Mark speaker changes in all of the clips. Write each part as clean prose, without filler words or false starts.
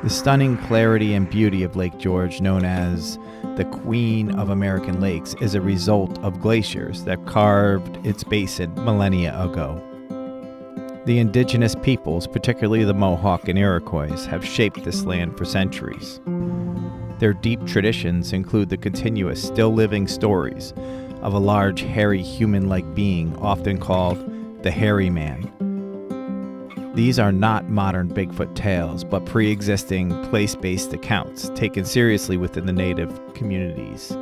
Speaker 1: The stunning clarity and beauty of Lake George, known as the Queen of American Lakes, is a result of glaciers that carved its basin millennia ago. The indigenous peoples, particularly the Mohawk and Iroquois, have shaped this land for centuries. Their deep traditions include the continuous, still-living stories of a large, hairy, human-like being, often called the Hairy Man. These are not modern Bigfoot tales, but pre-existing place-based accounts taken seriously within the native communities.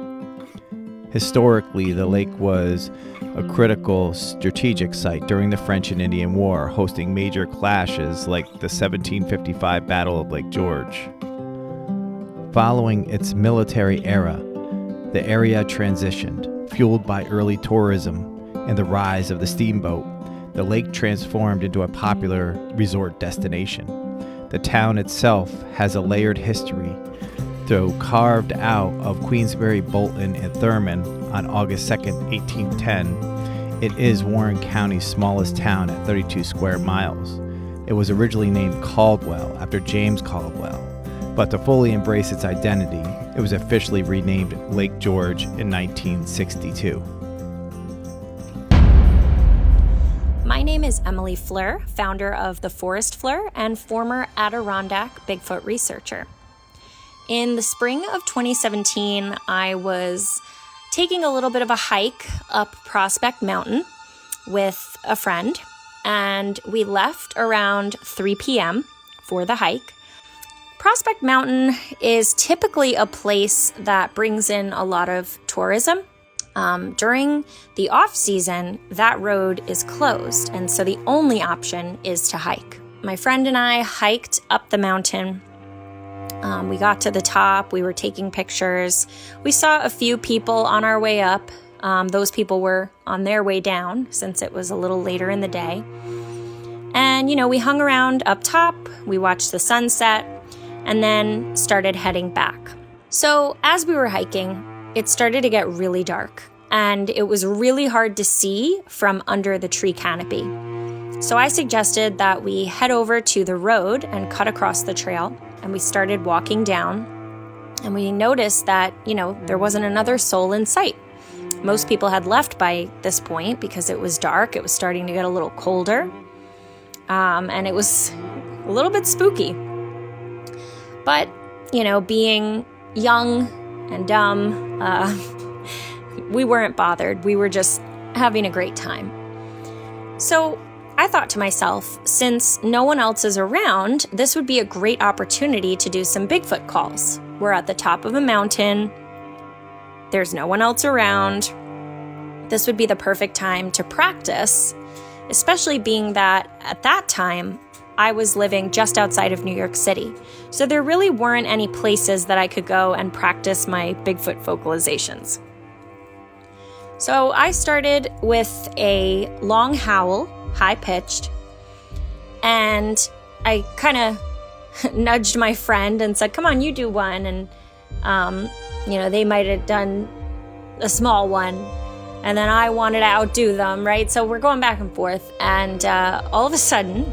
Speaker 1: Historically, the lake was a critical strategic site during the French and Indian War, hosting major clashes like the 1755 Battle of Lake George. Following its military era, the area transitioned, fueled by early tourism and the rise of the steamboat. The lake transformed into a popular resort destination. The town itself has a layered history, though carved out of Queensbury, Bolton, and Thurman on August 2nd, 1810. It is Warren County's smallest town at 32 square miles. It was originally named Caldwell after James Caldwell, but to fully embrace its identity, it was officially renamed Lake George in 1962.
Speaker 2: My name is Emily Fleur, founder of The Forest Fleur and former Adirondack Bigfoot researcher. In the spring of 2017, I was taking a little bit of a hike up Prospect Mountain with a friend, and we left around 3 p.m. for the hike. Prospect Mountain is typically a place that brings in a lot of tourism. During the off-season, that road is closed, and so the only option is to hike. My friend and I hiked up the mountain. We got to the top. We were taking pictures. We saw a few people on our way up. Those people were on their way down since it was a little later in the day. And, we hung around up top. We watched the sunset and then started heading back. So as we were hiking, it started to get really dark, and it was really hard to see from under the tree canopy. So I suggested that we head over to the road and cut across the trail, and we started walking down, and we noticed that, there wasn't another soul in sight. Most people had left by this point because it was dark. It was starting to get a little colder, and it was a little bit spooky. But, being young and dumb, we weren't bothered. We were just having a great time. So I thought to myself, since no one else is around, this would be a great opportunity to do some Bigfoot calls. We're at the top of a mountain. There's no one else around. This would be the perfect time to practice, especially being that at that time, I was living just outside of New York City. So there really weren't any places that I could go and practice my Bigfoot vocalizations. So I started with a long howl, high-pitched, and I kind of nudged my friend and said, come on, you do one. And, they might have done a small one, and then I wanted to outdo them, right? So we're going back and forth, and all of a sudden,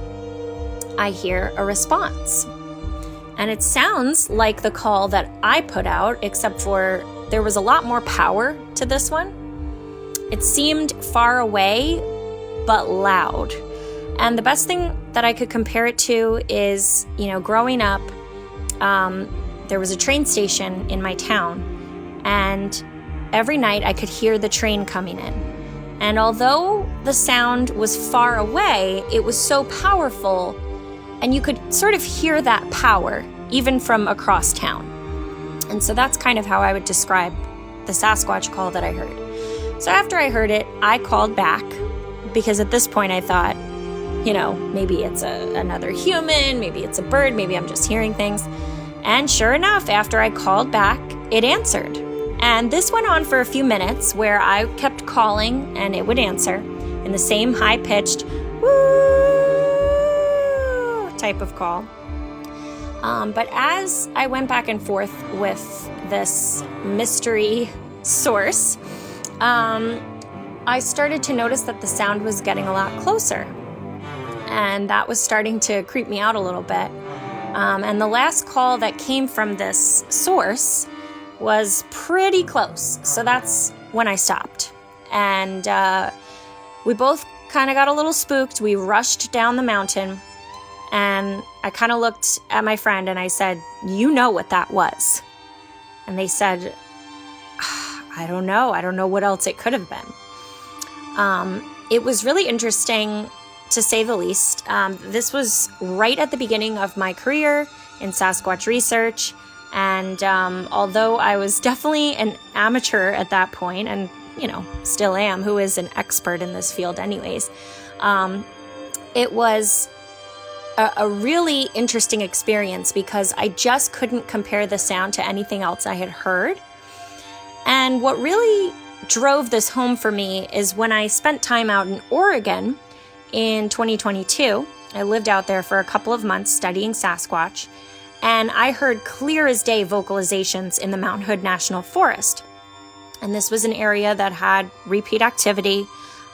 Speaker 2: I hear a response. And it sounds like the call that I put out, except for there was a lot more power to this one. It seemed far away, but loud. And the best thing that I could compare it to is, growing up, there was a train station in my town, and every night I could hear the train coming in. And although the sound was far away, it was so powerful, and you could sort of hear that power even from across town. And so that's kind of how I would describe the Sasquatch call that I heard. So after I heard it, I called back, because at this point I thought, maybe it's another human, maybe it's a bird, maybe I'm just hearing things. And sure enough, after I called back, it answered. And this went on for a few minutes where I kept calling and it would answer in the same high-pitched woo type of call. But as I went back and forth with this mystery source, I started to notice that the sound was getting a lot closer. And that was starting to creep me out a little bit. And the last call that came from this source was pretty close. So that's when I stopped. And we both kind of got a little spooked. We rushed down the mountain, and I kind of looked at my friend and I said, "You know what that was?" And they said, "I don't know. I don't know what else it could have been." It was really interesting, to say the least. This was right at the beginning of my career in Sasquatch research. And although I was definitely an amateur at that point, and, still am, who is an expert in this field anyways, it was a really interesting experience because I just couldn't compare the sound to anything else I had heard. And what really drove this home for me is when I spent time out in Oregon in 2022. I lived out there for a couple of months studying Sasquatch, and I heard clear as day vocalizations in the Mount Hood National Forest. And this was an area that had repeat activity,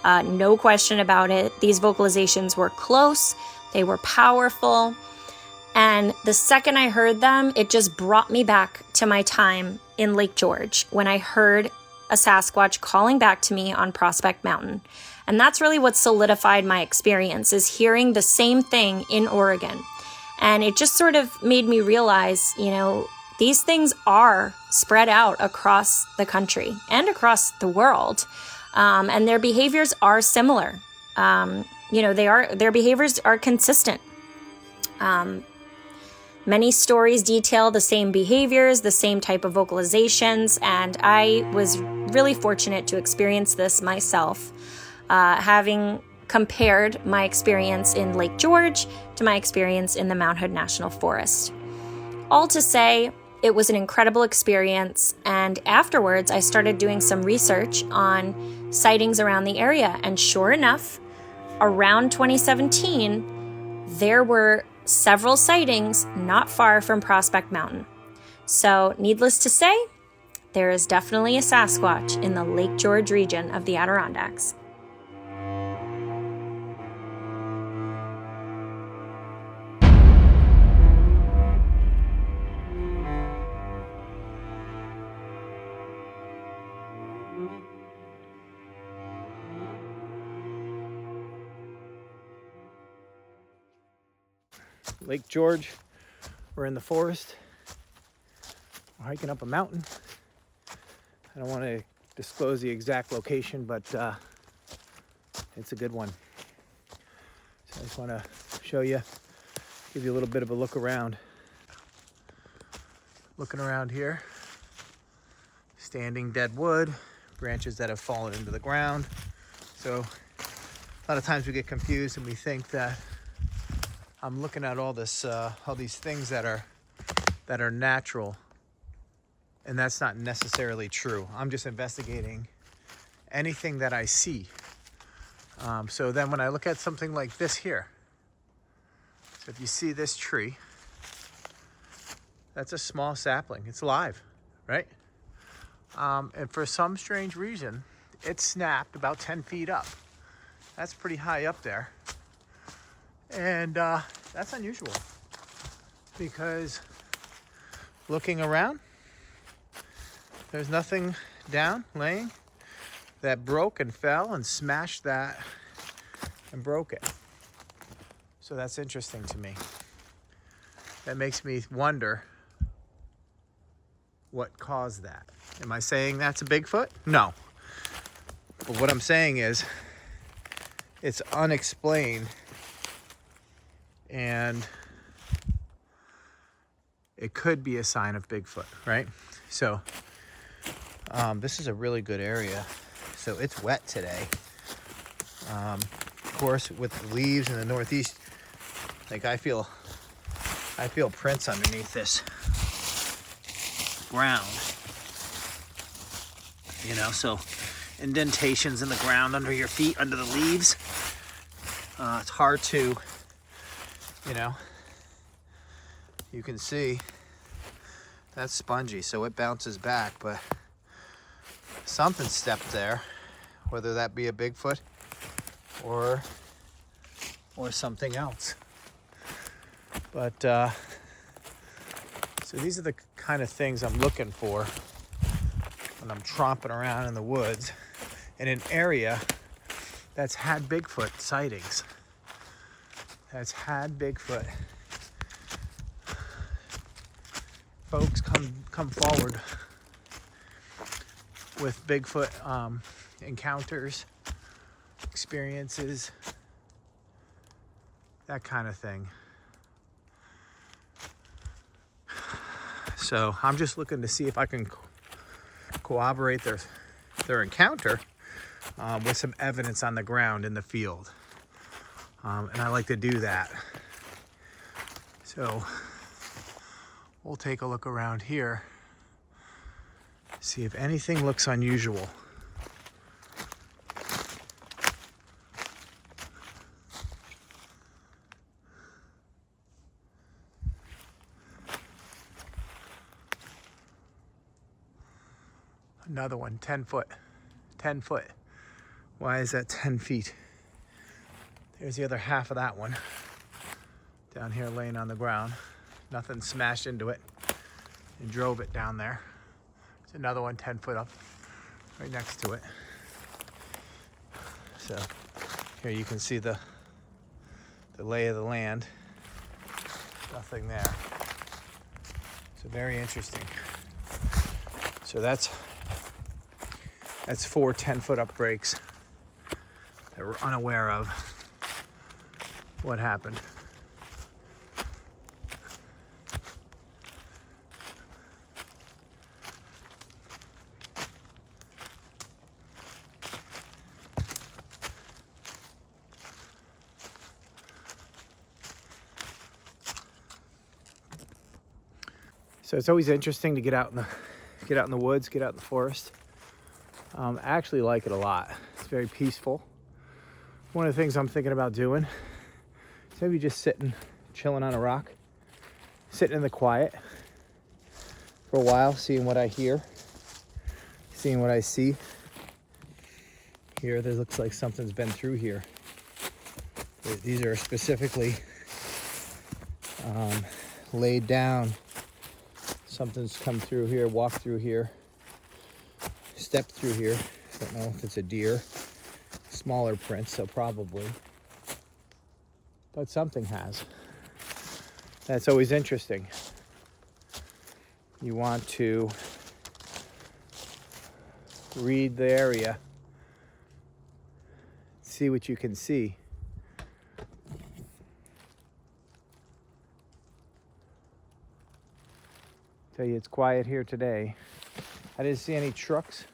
Speaker 2: no question about it. These vocalizations were close, they were powerful, and the second I heard them, it just brought me back to my time in Lake George when I heard a Sasquatch calling back to me on Prospect Mountain. And that's really what solidified my experience, is hearing the same thing in Oregon. And it just sort of made me realize, these things are spread out across the country and across the world. And their behaviors are similar. Their behaviors are consistent. Many stories detail the same behaviors, the same type of vocalizations, and I was really fortunate to experience this myself, having compared my experience in Lake George to my experience in the Mount Hood National Forest. All to say, it was an incredible experience, and afterwards I started doing some research on sightings around the area, and sure enough, around 2017, there were several sightings not far from Prospect Mountain. So, needless to say, there is definitely a Sasquatch in the Lake George region of the Adirondacks.
Speaker 1: Lake George, we're in the forest, we're hiking up a mountain. I don't want to disclose the exact location, but it's a good one. So I just want to show you, give you a little bit of a look around. Looking around here, standing dead wood, branches that have fallen into the ground. So a lot of times we get confused and we think that I'm looking at all these things that are natural, and that's not necessarily true. I'm just investigating anything that I see. So then when I look at something like this here, so if you see this tree, that's a small sapling. It's alive, right? And for some strange reason, it snapped about 10 feet up. That's pretty high up there. And that's unusual, because looking around, there's nothing down laying that broke and fell and smashed that and broke it. So that's interesting to me. That makes me wonder what caused that. Am I saying that's a Bigfoot? No. But what I'm saying is it's unexplained, and it could be a sign of Bigfoot, right? So this is a really good area. So it's wet today. Of course, with the leaves in the northeast, like I feel prints underneath this ground. So indentations in the ground under your feet, under the leaves. It's hard to, you can see that's spongy, so it bounces back, but something stepped there, whether that be a Bigfoot or something else. But So these are the kind of things I'm looking for when I'm tromping around in the woods in an area that's had Bigfoot sightings. That's had Bigfoot. Folks come forward with Bigfoot encounters, experiences, that kind of thing. So I'm just looking to see if I can corroborate their encounter with some evidence on the ground in the field. And I like to do that. So we'll take a look around here, see if anything looks unusual. Another one, 10 foot. 10 foot. Why is that 10 feet? There's the other half of that one. Down here laying on the ground. Nothing smashed into it and drove it down there. There's another one 10 foot up right next to it. So here you can see the lay of the land. Nothing there. So very interesting. So that's 4 10-foot up breaks that we're unaware of what happened. So it's always interesting to get out in the woods, get out in the forest. I actually like it a lot. It's very peaceful. One of the things I'm thinking about doing is maybe just sitting, chilling on a rock, sitting in the quiet for a while, seeing what I hear, seeing what I see. Here, there looks like something's been through here. These are specifically laid down. Something's come through here, walked through here, stepped through here. I don't know if it's a deer. Smaller prints, so probably. But something has. That's always interesting. You want to read the area, see what you can see. Tell you it's quiet here today. I didn't see any trucks,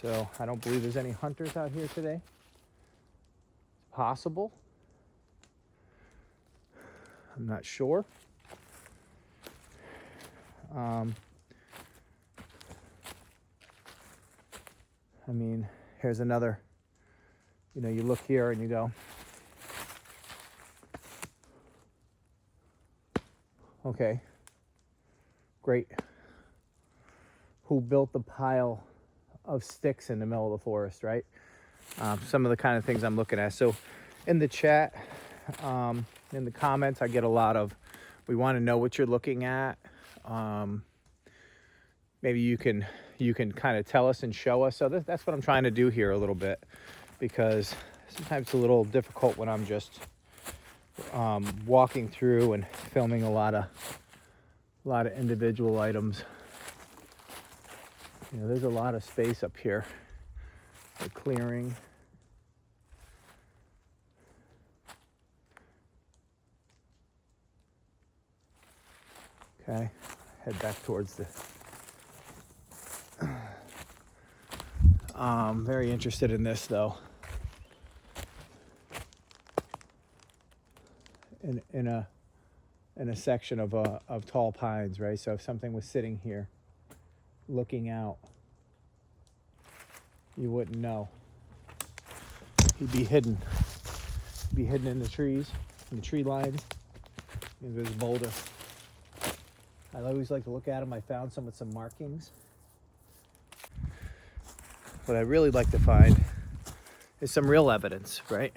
Speaker 1: so I don't believe there's any hunters out here today. It's possible. I'm not sure. I mean, here's another, you look here and you go, okay, great. Who built the pile of sticks in the middle of the forest, right? Some of the kind of things I'm looking at. So in the chat, in the comments, I get a lot of, we want to know what you're looking at. Maybe you can kind of tell us and show us. So that's what I'm trying to do here a little bit, because sometimes it's a little difficult when I'm just walking through and filming a lot of individual items. There's a lot of space up here. The clearing. Okay, head back towards the. Very interested in this though. In a section of tall pines, right? So if something was sitting here, looking out, you wouldn't know. He'd be hidden. He'd be hidden in the trees, in the tree lines. There's a boulder. I always like to look at them. I found some with some markings. What I really like to find is some real evidence, right?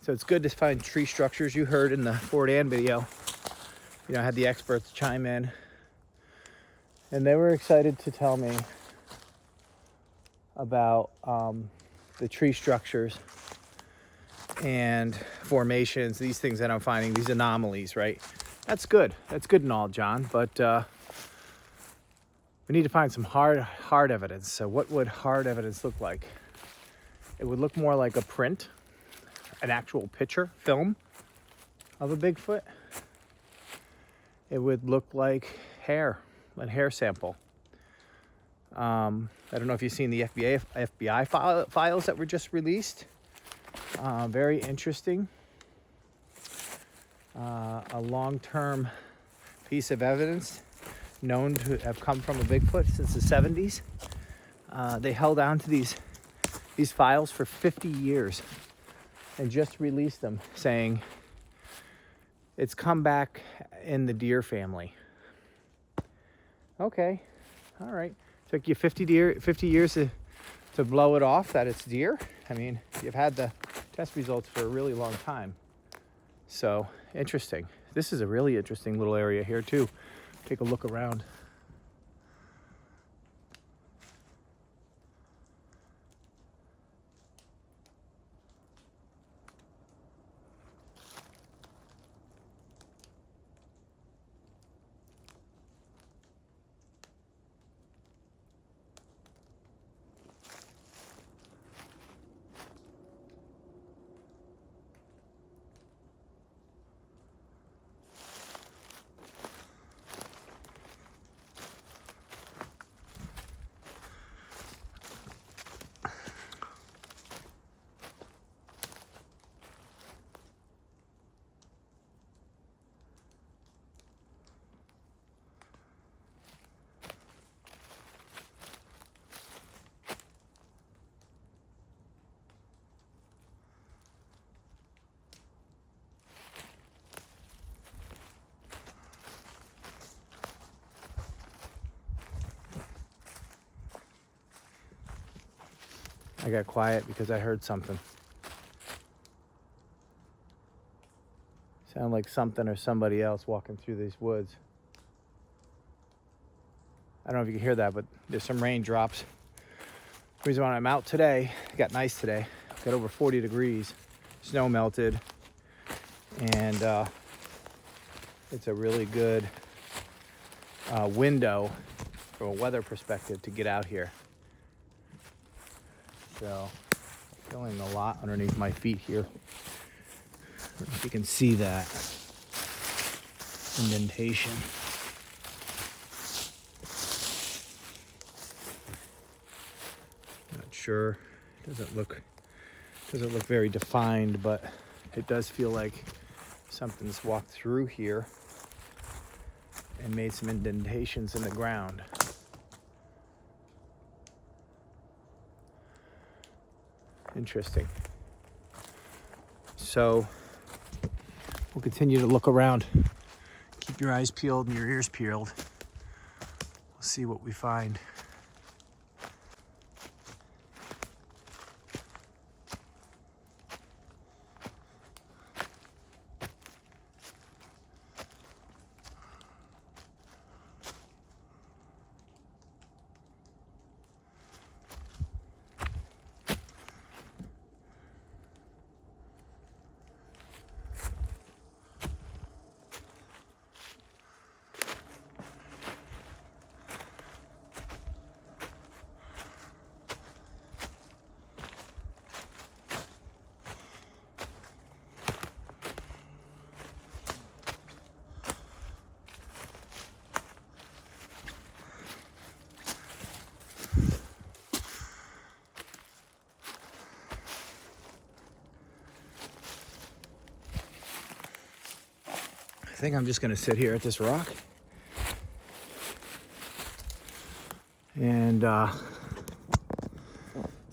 Speaker 1: So it's good to find tree structures. You heard in the Fort Ann video, I had the experts chime in, and they were excited to tell me about the tree structures and formations, these things that I'm finding, these anomalies, right? That's good. That's good and all, John, but we need to find some hard evidence. So what would hard evidence look like? It would look more like a print, an actual picture, film of a Bigfoot. It would look like hair, a hair sample. I don't know if you've seen the FBI files that were just released. Very interesting. A long-term piece of evidence known to have come from a Bigfoot since the 70s. They held on to these files for 50 years and just released them, saying it's come back in the deer family. Okay, all right. Took you 50 years to blow it off that it's deer. I mean, you've had the test results for a really long time. So interesting. This is a really interesting little area here too. Take a look around. I got quiet because I heard something. Sound like something or somebody else walking through these woods. I don't know if you can hear that, but there's some raindrops. The reason why I'm out today, it got nice today. Got over 40 degrees. Snow melted. And it's a really good window from a weather perspective to get out here. So, feeling a lot underneath my feet here. I don't know if you can see that indentation. Not sure. Doesn't look very defined, but it does feel like something's walked through here and made some indentations in the ground. Interesting. So we'll continue to look around. Keep your eyes peeled and your ears peeled. We'll see what we find. I think I'm just going to sit here at this rock and just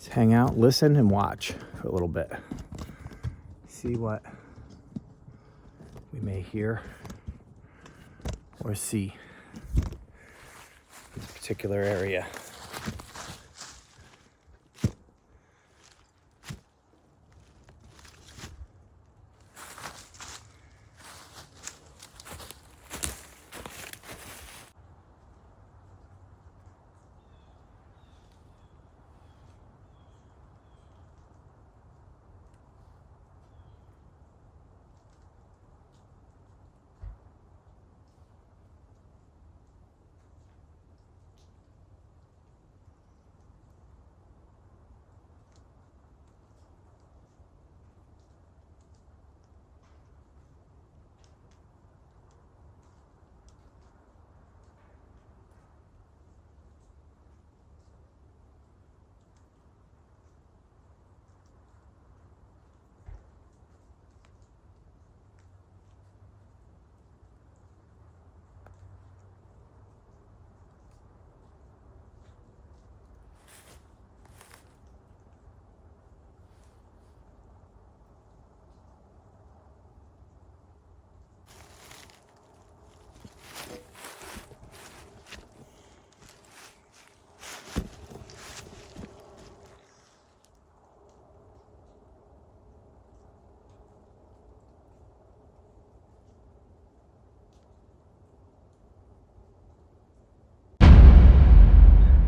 Speaker 1: hang out, listen, and watch for a little bit. See what we may hear or see in this particular area.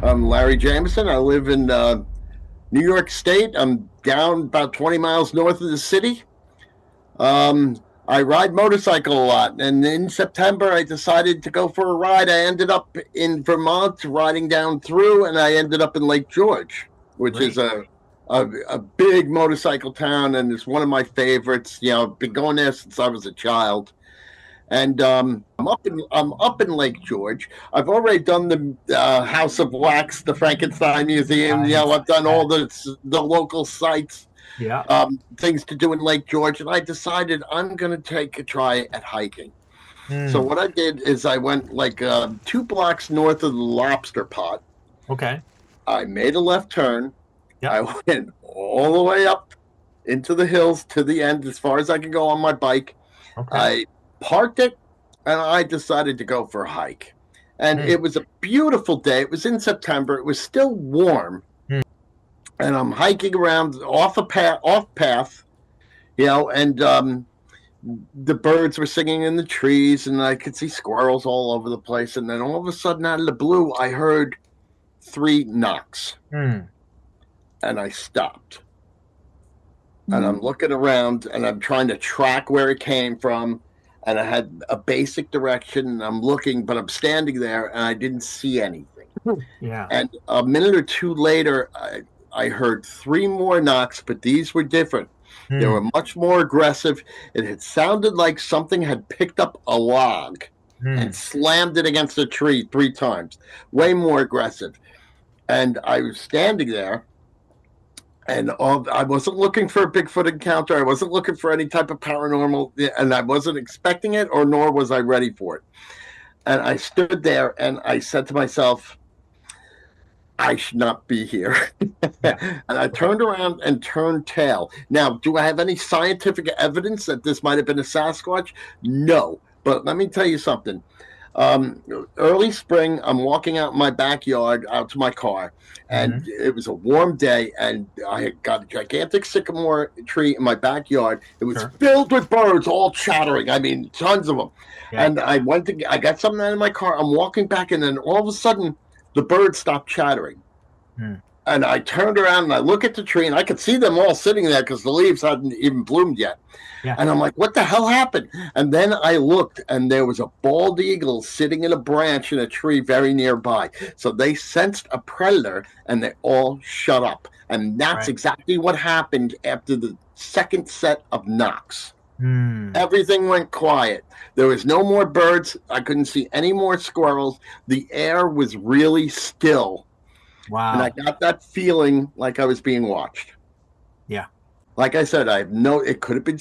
Speaker 3: I'm Larry Jameson. I live in New York State. I'm down about 20 miles north of the city. I ride motorcycle a lot, and in September I decided to go for a ride. I ended up in Vermont, riding down through, and I ended up in Lake George, which is
Speaker 4: Great.
Speaker 3: a big motorcycle town, and it's one of my favorites. You know, I've been going there since I was a child. And I'm up in Lake George. I've already done the House of Wax, the Frankenstein Museum. You know,
Speaker 4: Nice.
Speaker 3: I've done all the local sites,
Speaker 4: Yeah.
Speaker 3: things to do in Lake George, and I decided I'm going to take a try at hiking. So what I did is I went like 2 blocks north of the Lobster Pot.
Speaker 4: Okay.
Speaker 3: I made a left turn.
Speaker 4: Yep.
Speaker 3: I went all the way up into the hills to the end, as far as I could go on my bike.
Speaker 4: Okay.
Speaker 3: I parked it, and I decided to go for a hike. And it was a beautiful day. It was in September. It was still warm. And I'm hiking around off path, you know, and the birds were singing in the trees, and I could see squirrels all over the place. And then all of a sudden, out of the blue, I heard 3 knocks. And I stopped. And I'm looking around, and I'm trying to track where it came from. And I had a basic direction, and I'm looking, but I'm standing there, and I didn't see anything.
Speaker 4: Yeah.
Speaker 3: And a minute or two later, I heard 3 more knocks, but these were different. They were much more aggressive. It had sounded like something had picked up a log and slammed it against a tree 3 times. Way more aggressive. And I was standing there. And I wasn't looking for a Bigfoot encounter. I wasn't looking for any type of paranormal, and I wasn't expecting it, or nor was I ready for it. And I stood there, and I said to myself, I should not be here. And I turned around and turned tail. Now, do I have any scientific evidence that this might have been a Sasquatch? No. But let me tell you something. Early spring, I'm walking out in my backyard out to my car, and it was a warm day, and I had got a gigantic sycamore tree in my backyard. It was filled with birds, all chattering. I mean, tons of them. Yeah. And I got something out of my car. I'm walking back, and then all of a sudden, the birds stopped chattering. And I turned around and I look at the tree, and I could see them all sitting there because the leaves hadn't even bloomed yet. Yeah. And I'm like, what the hell happened? And then I looked, and there was a bald eagle sitting in a branch in a tree very nearby. So they sensed a predator, and they all shut up. And that's exactly what happened after the second set of knocks. Everything went quiet. There was no more birds. I couldn't see any more squirrels. The air was really still.
Speaker 4: Wow.
Speaker 3: And I got that feeling like I was being watched.
Speaker 4: Yeah.
Speaker 3: Like I said, it could have been,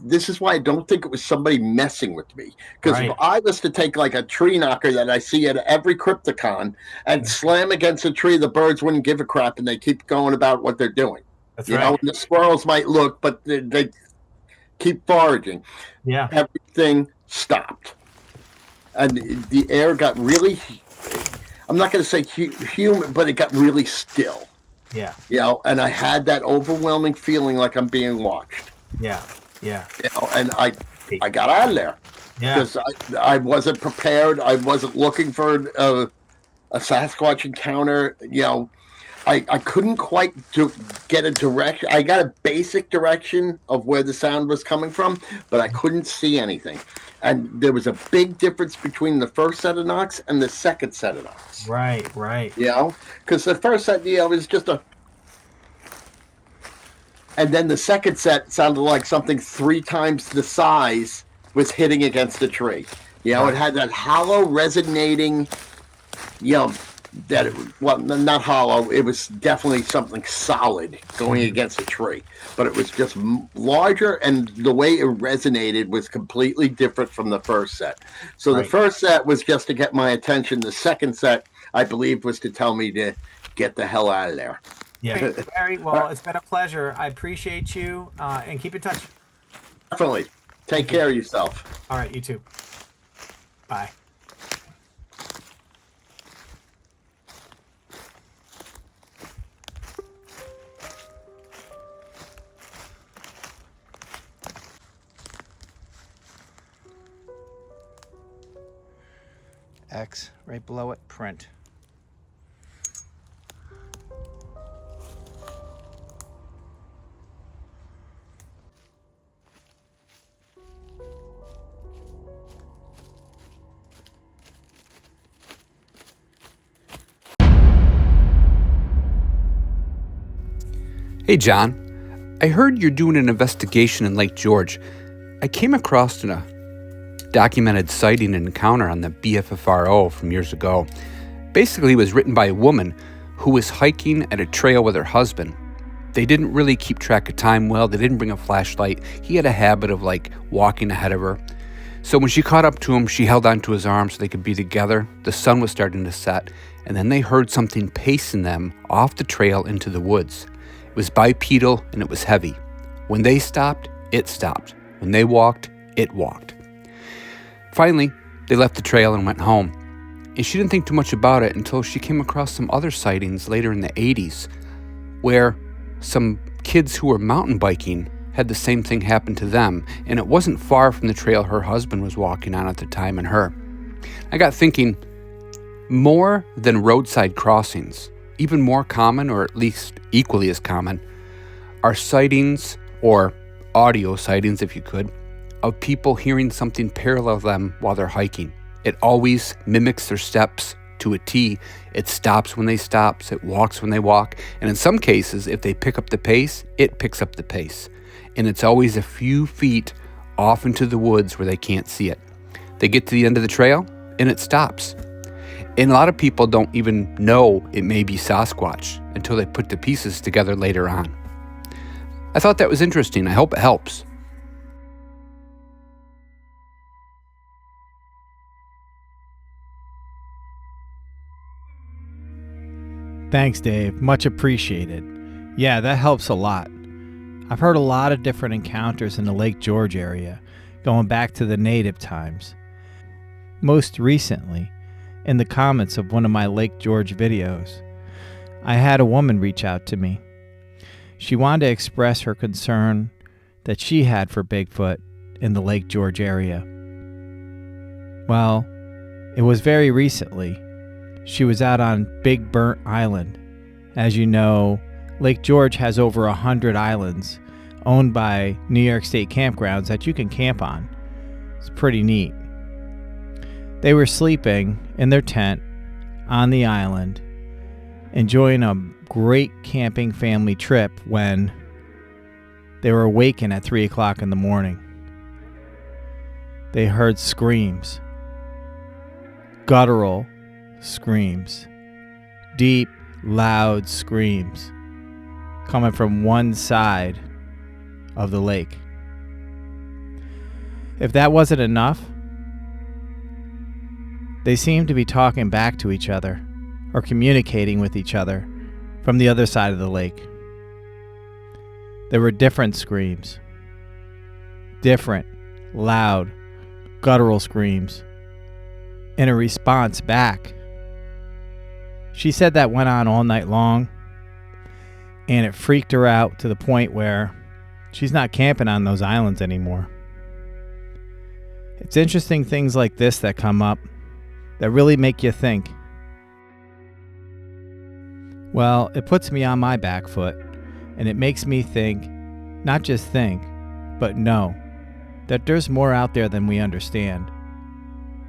Speaker 3: this is why I don't think it was somebody messing with me. Because if I was to take like a tree knocker that I see at every Crypticon and slam against a tree, the birds wouldn't give a crap, and they keep going about what they're doing. That's you know, and the squirrels might look, but they keep foraging. Yeah. Everything stopped. And the air got really, I'm not going to say humid, but it got really still.
Speaker 4: Yeah.
Speaker 3: You know, and I had that overwhelming feeling like I'm being watched.
Speaker 4: Yeah. Yeah.
Speaker 3: You know, and I got out of there. Yeah. Because I wasn't prepared. I wasn't looking for a Sasquatch encounter. You know, I couldn't quite get a direction. I got a basic direction of where the sound was coming from, but I couldn't see anything. And there was a big difference between the first set of knocks and the second set of knocks.
Speaker 4: Right, right.
Speaker 3: You know, because the first set, you know, was just a... And then the second set sounded like something 3 times the size was hitting against the tree. You know, it had that hollow, resonating, you know, not hollow. It was definitely something solid going against a tree, but it was just larger, and the way it resonated was completely different from the first set. So the first set was just to get my attention. The second set, I believe, was to tell me to get the hell out of there.
Speaker 4: Yeah, Barry. Well, it's been a pleasure. I appreciate you, and keep in touch.
Speaker 3: Definitely. Take care of yourself.
Speaker 4: All right, you too. Bye.
Speaker 1: X right below it, print.
Speaker 5: Hey, John. I heard you're doing an investigation in Lake George. I came across a documented sighting and encounter on the BFFRO from years ago. Basically, it was written by a woman who was hiking at a trail with her husband. They didn't really keep track of time well. They didn't bring a flashlight. He had a habit of walking ahead of her. So when she caught up to him, she held onto his arm so they could be together. The sun was starting to set, and then they heard something pacing them off the trail into the woods. It was bipedal and it was heavy. When they stopped, it stopped. When they walked, it walked. Finally, they left the trail and went home. And she didn't think too much about it until she came across some other sightings later in the 80s, where some kids who were mountain biking had the same thing happen to them, and it wasn't far from the trail her husband was walking on at the time and her. I got thinking, more than roadside crossings, even more common, or at least equally as common, are sightings, or audio sightings if you could, of people hearing something parallel them while they're hiking. It always mimics their steps to a T. It stops when they stop, it walks when they walk, and in some cases, if they pick up the pace, it picks up the pace. And it's always a few feet off into the woods where they can't see it. They get to the end of the trail, and it stops. And a lot of people don't even know it may be Sasquatch until they put the pieces together later on. I thought that was interesting. I hope it helps.
Speaker 1: Thanks, Dave. Much appreciated. Yeah, that helps a lot. I've heard a lot of different encounters in the Lake George area, going back to the native times. Most recently, in the comments of one of my Lake George videos, I had a woman reach out to me. She wanted to express her concern that she had for Bigfoot in the Lake George area. Well, it was very recently. She was out on Big Burnt Island. As you know, Lake George has over 100 islands owned by New York State campgrounds that you can camp on. It's pretty neat. They were sleeping in their tent on the island, enjoying a great camping family trip when they were awakened at 3 o'clock in the morning. They heard screams, guttural screams, deep, loud screams coming from one side of the lake. If that wasn't enough, they seemed to be talking back to each other or communicating with each other from the other side of the lake. There were different screams, different, loud, guttural screams, in a response back. She said that went on all night long, and it freaked her out to the point where she's not camping on those islands anymore. It's interesting things like this that come up that really make you think. Well, it puts me on my back foot, and it makes me think, not just think, but know that there's more out there than we understand,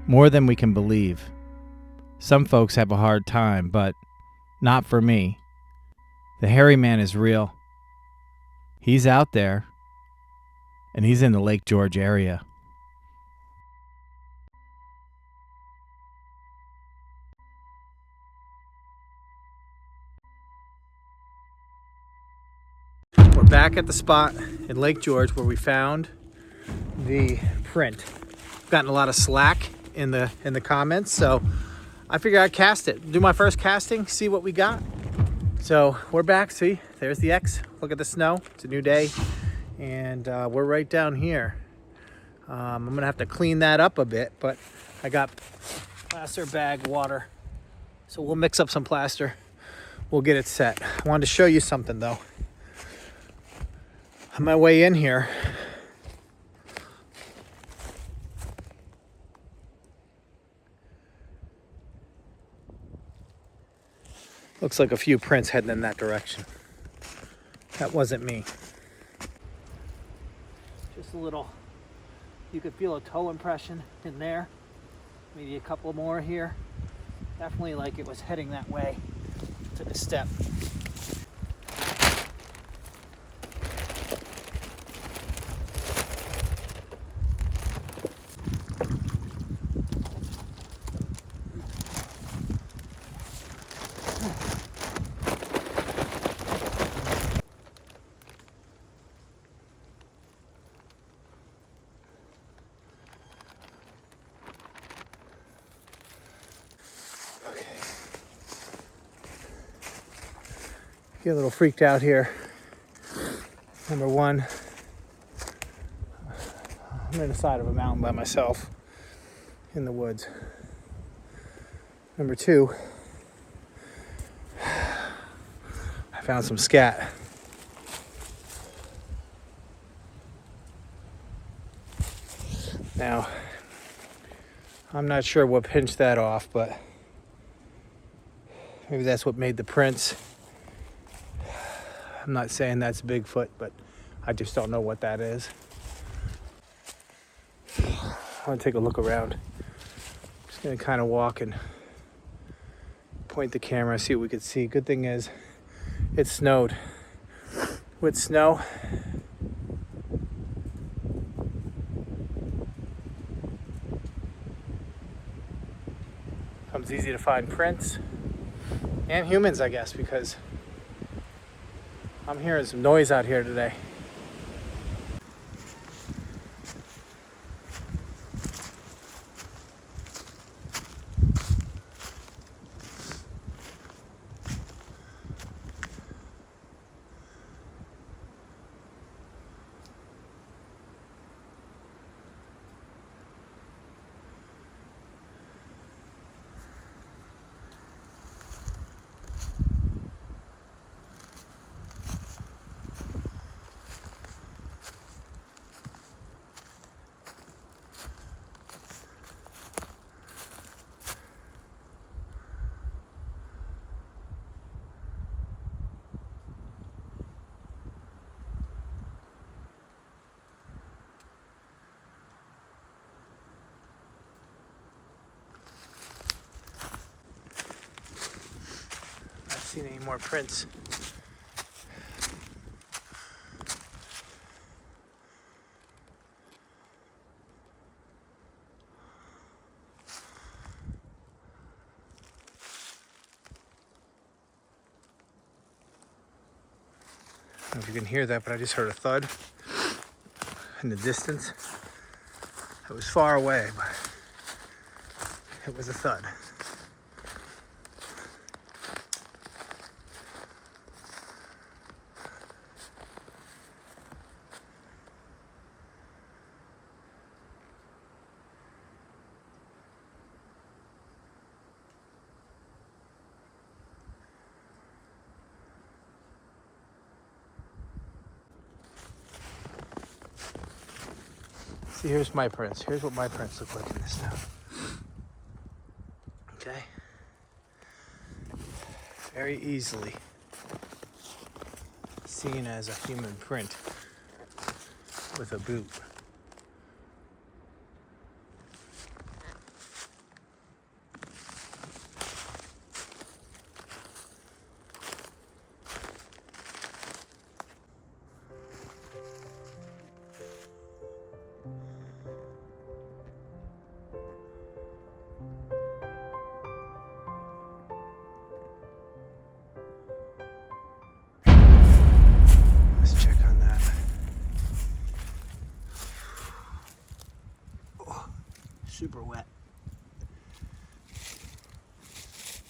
Speaker 1: more than we can believe. Some folks have a hard time, but not for me. The hairy man is real. He's out there, and he's in the Lake George area. We're back at the spot in Lake George where we found the print. I've gotten a lot of slack in the comments, so I figured I'd cast it. Do my first casting, see what we got. So we're back. See, there's the X. Look at the snow. It's a new day, and we're right down here. I'm gonna have to clean that up a bit, but I got plaster bag water, so we'll mix up some plaster. We'll get it set. I wanted to show you something though. On my way in here, looks like a few prints heading in that direction. That wasn't me. Just a little, you could feel a toe impression in there. Maybe a couple more here. Definitely like it was heading that way. Took a step.
Speaker 6: Get a little freaked out here. Number one, I'm in the side of a mountain by myself in the woods. Number two, I found some scat. Now, I'm not sure what pinched that off, but maybe that's what made the prints. I'm not saying that's Bigfoot, but I just don't know what that is. I want to take a look around. Just going to kind of walk and point the camera, see what we could see. Good thing is, it snowed. With snow, it's easy to find prints and humans, I guess, because I'm hearing some noise out here today. Seen any more prints. I don't know if you can hear that, but I just heard a thud in the distance. It was far away, but it was a thud. See, here's my prints. Here's what my prints look like in this town. Okay. Very easily seen as a human print with a boot. Super wet.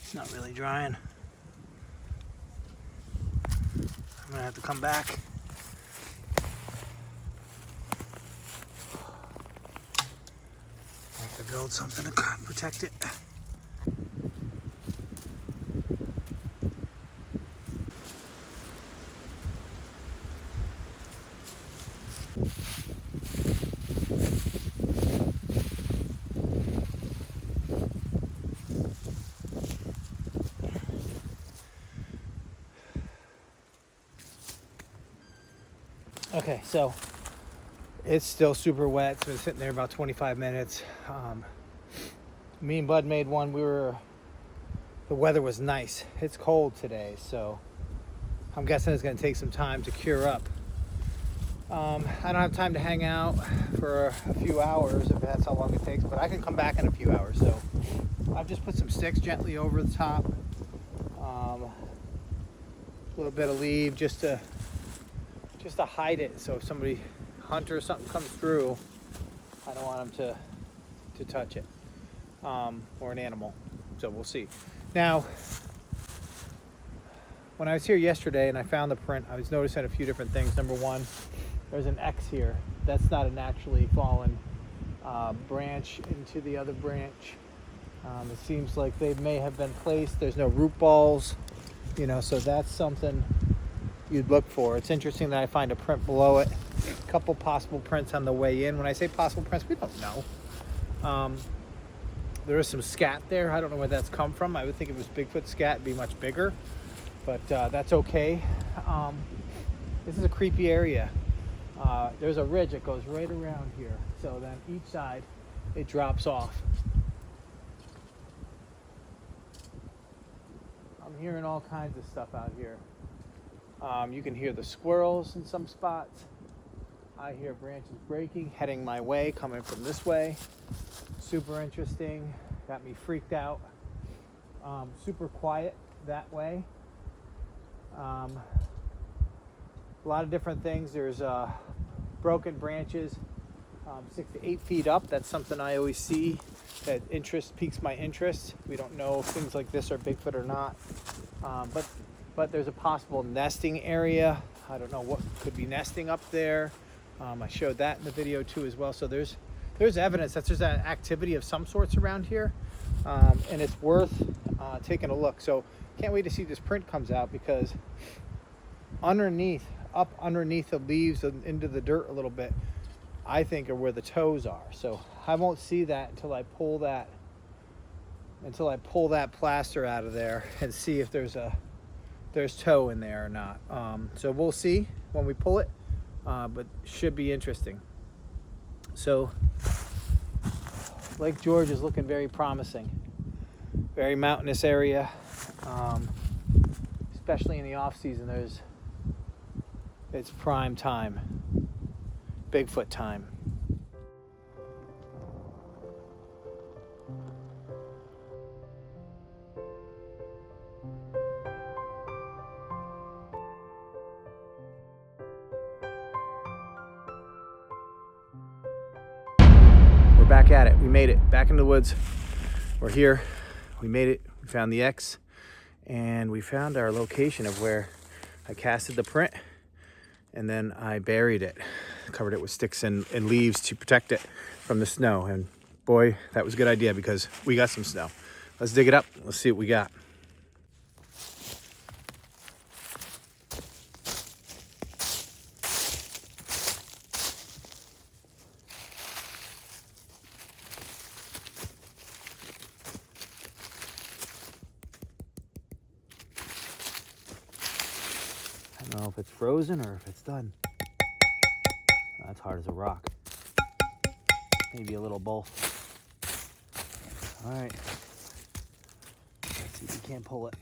Speaker 6: It's not really drying. I'm gonna have to come back. I have to build something to protect it. Okay, so it's still super wet. It's been sitting there about 25 minutes. Me and Bud made one. The weather was nice. It's cold today, so I'm guessing it's going to take some time to cure up. I don't have time to hang out for a few hours if that's how long it takes, but I can come back in a few hours. So I've just put some sticks gently over the top, a little bit of leaf just to hide it. So if somebody, hunter or something, comes through, I don't want them to touch it, or an animal. So we'll see. Now, when I was here yesterday and I found the print, I was noticing a few different things. Number one, there's an X here. That's not a naturally fallen branch into the other branch. It seems like they may have been placed. There's no root balls, so that's something you'd look for. It's interesting that I find a print below it. A couple possible prints on the way in. When I say possible prints, we don't know. There is some scat there. I don't know where that's come from. I would think if it was Bigfoot scat, it'd be much bigger, but that's okay. This is a creepy area. There's a ridge that goes right around here. So then each side, it drops off. I'm hearing all kinds of stuff out here. You can hear the squirrels in some spots. I hear branches breaking, heading my way, coming from this way. Super interesting. Got me freaked out. Super quiet that way. A lot of different things. There's broken branches 6 to 8 feet up. That's something I always see that piques my interest. We don't know if things like this are Bigfoot or not. But there's a possible nesting area. I don't know what could be nesting up there. I showed that in the video too as well. So there's evidence that there's an activity of some sorts around here, and it's worth taking a look. So can't wait to see this print comes out, because up underneath the leaves and into the dirt a little bit, I think are where the toes are. So I won't see that until I pull that plaster out of there and see if there's toe in there or not. So we'll see when we pull it, but should be interesting. So Lake George is looking very promising. Very mountainous area, especially in the off season. It's prime time, Bigfoot time. We're back at it. We made it back into the woods. We're here. We made it. We found the X, and we found our location of where I casted the print, and then I buried it, covered it with sticks and leaves to protect it from the snow. And boy, that was a good idea, because we got some snow. Let's dig it up. Let's see what we got. I don't know if it's frozen or if it's done. That's hard as a rock. Maybe a little both. All right. Let's see if we can't pull it.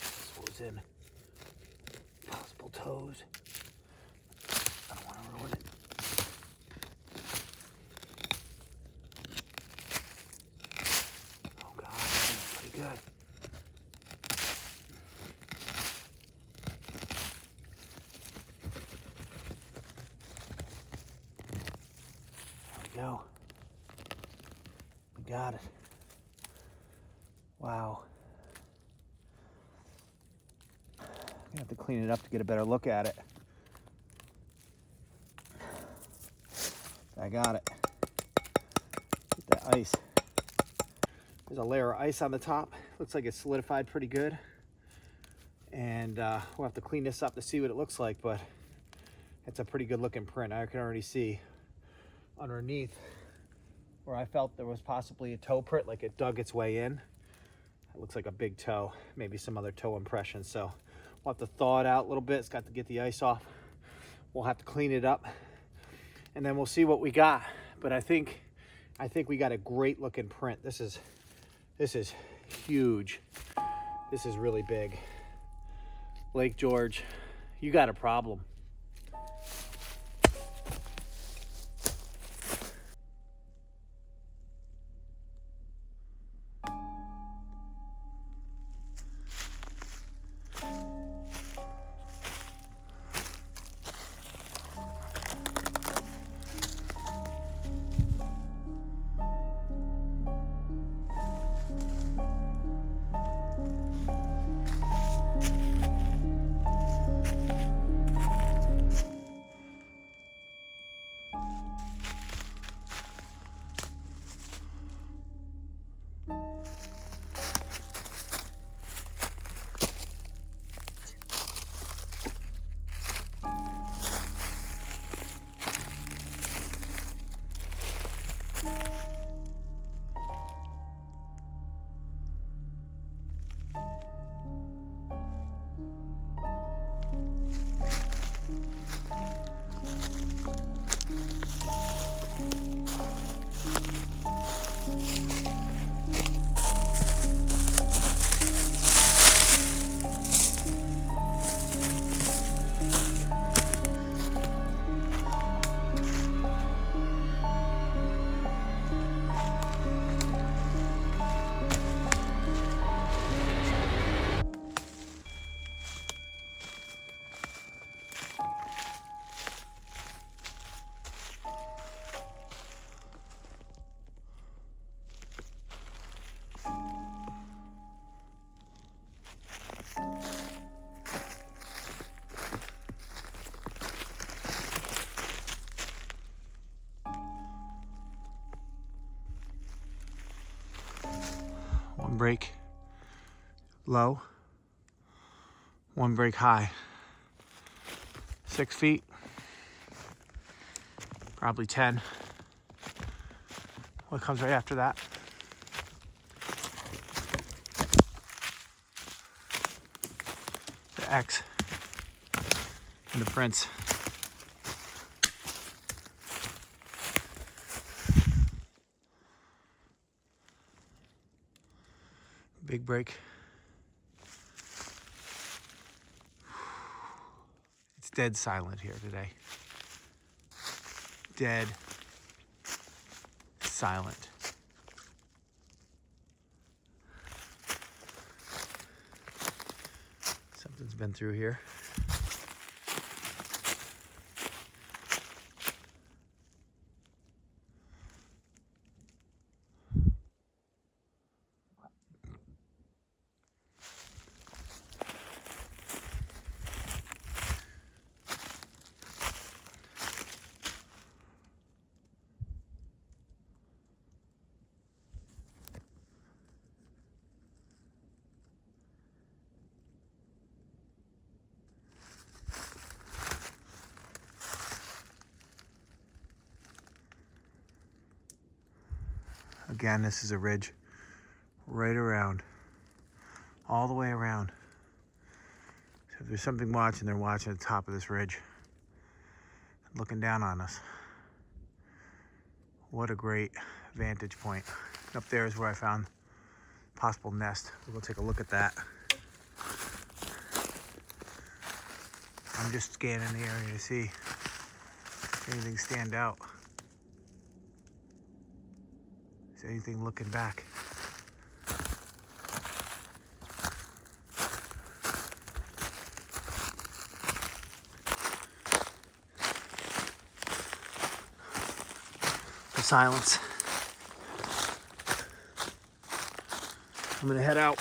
Speaker 6: This was in. Possible toes. I don't want to ruin it. Oh God, that's pretty good. There we go. We got it. Wow. I have to clean it up to get a better look at it. I got it. Get that ice. There's a layer of ice on the top. Looks like it's solidified pretty good. And we'll have to clean this up to see what it looks like, but it's a pretty good looking print. I can already see underneath where I felt there was possibly a toe print, like it dug its way in. It looks like a big toe, maybe some other toe impression. So we'll have to thaw it out a little bit. It's got to get the ice off. We'll have to clean it up, and then we'll see what we got. But I think we got a great looking print. This is huge. This is really big. Lake George, you got a problem. One break low, one break high. 6 feet, probably 10. What comes right after that? The X and the prints. Big break. It's dead silent here today. Dead silent. Something's been through here. Again, this is a ridge right around, all the way around. So if there's something watching, they're watching at the top of this ridge, looking down on us. What a great vantage point. Up there is where I found possible nest. We'll go take a look at that. I'm just scanning the area to see if anything stand out. Is anything looking back? The silence. I'm gonna head out.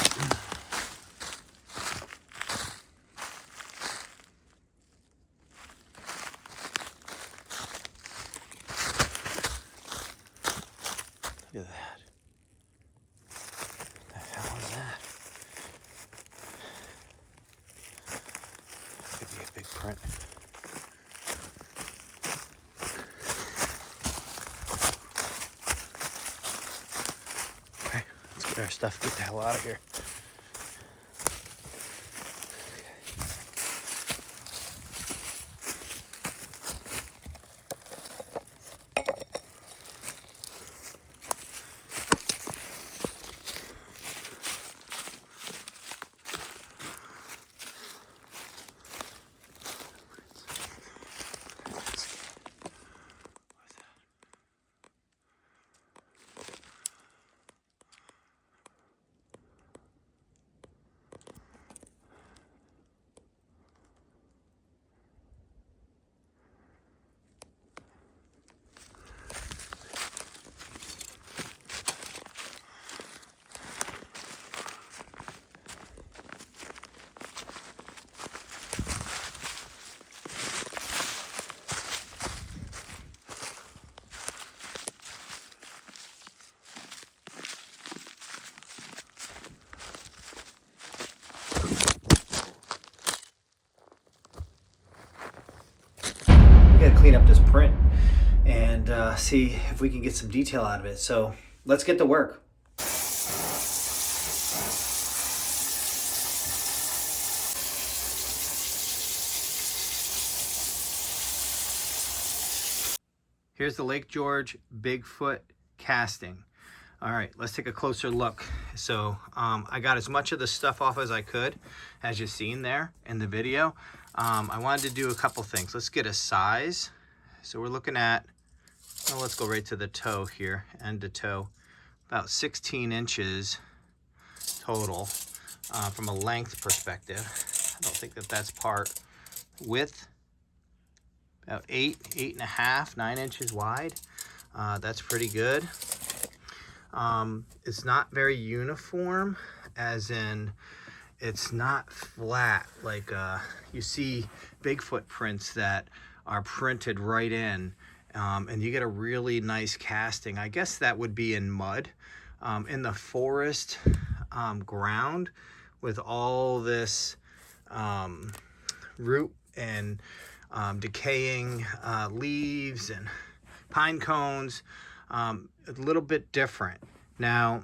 Speaker 6: Look at that. What the hell is that? Could be a big print. Okay, let's get our stuff, get the hell out of here. Clean up this print and see if we can get some detail out of it. So let's get to work. Here's the Lake George Bigfoot casting. All right, let's take a closer look. So I got as much of the stuff off as I could, as you've seen there in the video. I wanted to do a couple things. Let's get a size. So we're looking at, well, let's go right to the toe here, end to toe, about 16 inches total from a length perspective. I don't think that that's part. Width, about 8.5, 9 inches wide. That's pretty good. It's not very uniform, as in it's not flat like you see Bigfoot prints that are printed right in, and you get a really nice casting. I guess that would be in mud. In the forest, ground with all this root and decaying leaves and pine cones. A little bit different. Now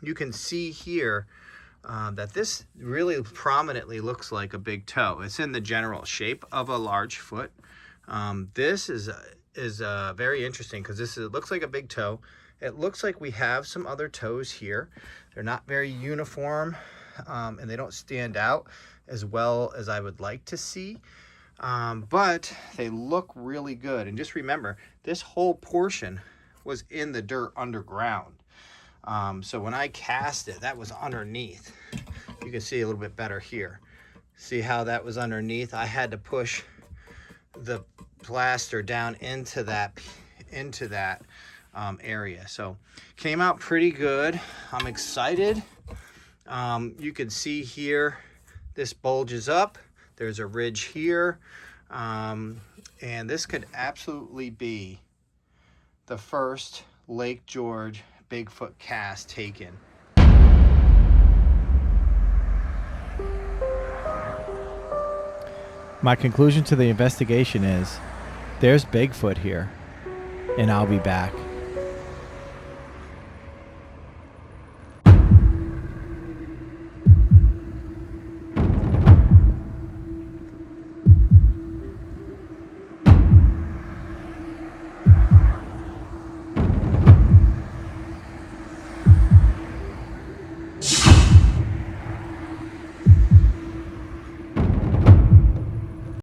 Speaker 6: you can see here that this really prominently looks like a big toe. It's in the general shape of a large foot. This is very interesting because it looks like a big toe. It looks like we have some other toes here. They're not very uniform, and they don't stand out as well as I would like to see. But they look really good. And just remember, this whole portion was in the dirt underground. So when I cast it, that was underneath. You can see a little bit better here. See how that was underneath? I had to push the plaster down into that area. So came out pretty good. I'm excited. You can see here, this bulges up. There's a ridge here. And this could absolutely be the first Lake George Bigfoot cast taken.
Speaker 1: My conclusion to the investigation is there's Bigfoot here, and I'll be back.